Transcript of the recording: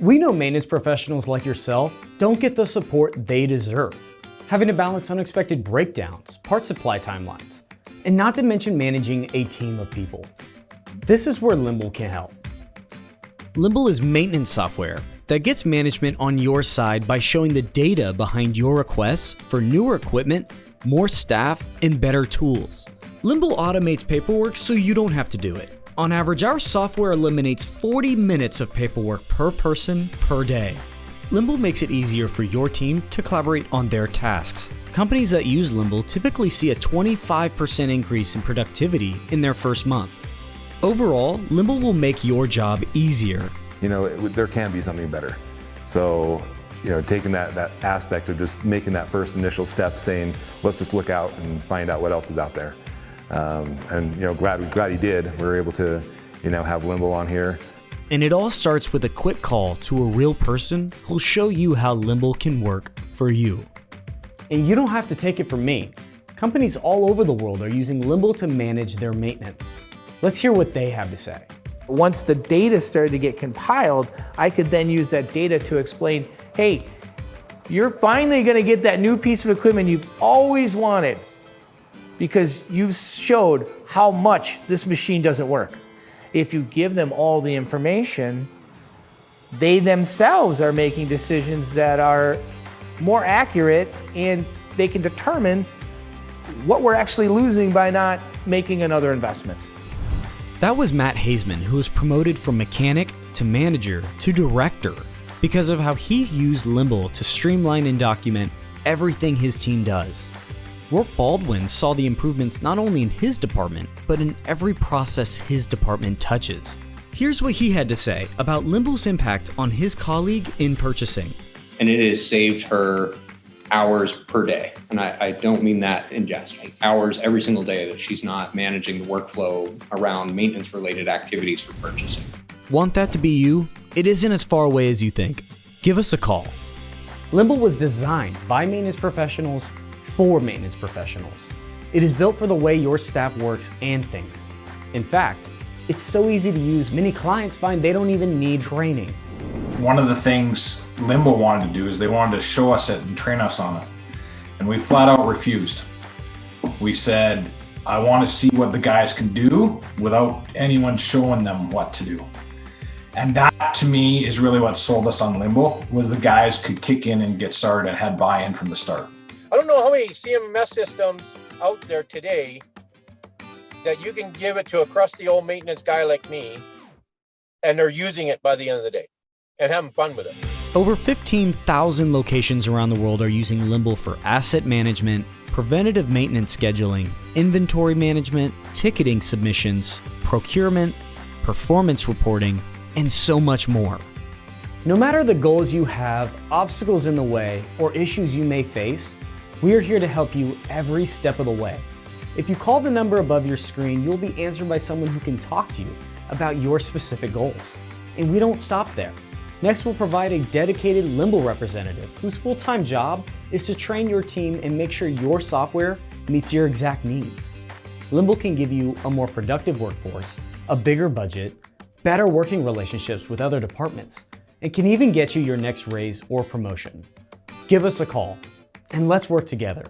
We know maintenance professionals like yourself don't get the support they deserve, having to balance unexpected breakdowns, part supply timelines, and not to mention managing a team of people. This is where Limble can help. Limble is maintenance software that gets management on your side by showing the data behind your requests for newer equipment, more staff, and better tools. Limble automates paperwork so you don't have to do it. On average, our software eliminates 40 minutes of paperwork per person per day. Limble makes it easier for your team to collaborate on their tasks. Companies that use Limble typically see a 25% increase in productivity in their first month. Overall, Limble will make your job easier. There can be something better. So, taking that aspect of just making that first initial step, saying, let's just look out and find out what else is out there. Glad he did. We were able to, have Limble on here. And it all starts with a quick call to a real person who'll show you how Limble can work for you. And you don't have to take it from me. Companies all over the world are using Limble to manage their maintenance. Let's hear what they have to say. Once the data started to get compiled, I could then use that data to explain, hey, you're finally gonna get that new piece of equipment you've always wanted because you showed how much this machine doesn't work. If you give them all the information, they themselves are making decisions that are more accurate, and they can determine what we're actually losing by not making another investment. That was Matt Hazeman, who was promoted from mechanic to manager to director because of how he used Limble to streamline and document everything his team does. Rourke Baldwin saw the improvements not only in his department, but in every process his department touches. Here's what he had to say about Limble's impact on his colleague in purchasing. And it has saved her hours per day. And I don't mean that in jest, like hours every single day that she's not managing the workflow around maintenance related activities for purchasing. Want that to be you? It isn't as far away as you think. Give us a call. Limble was designed by maintenance professionals for maintenance professionals. It is built for the way your staff works and thinks. In fact, it's so easy to use, many clients find they don't even need training. One of the things Limble wanted to do is they wanted to show us it and train us on it. And we flat out refused. We said, I want to see what the guys can do without anyone showing them what to do. And that to me is really what sold us on Limble, was the guys could kick in and get started and had buy-in from the start. I don't know how many CMMS systems out there today that you can give it to a crusty old maintenance guy like me and they're using it by the end of the day and having fun with it. Over 15,000 locations around the world are using Limble for asset management, preventative maintenance scheduling, inventory management, ticketing submissions, procurement, performance reporting, and so much more. No matter the goals you have, obstacles in the way, or issues you may face, we are here to help you every step of the way. If you call the number above your screen, you'll be answered by someone who can talk to you about your specific goals. And we don't stop there. Next, we'll provide a dedicated Limble representative whose full-time job is to train your team and make sure your software meets your exact needs. Limble can give you a more productive workforce, a bigger budget, better working relationships with other departments, and can even get you your next raise or promotion. Give us a call, and let's work together.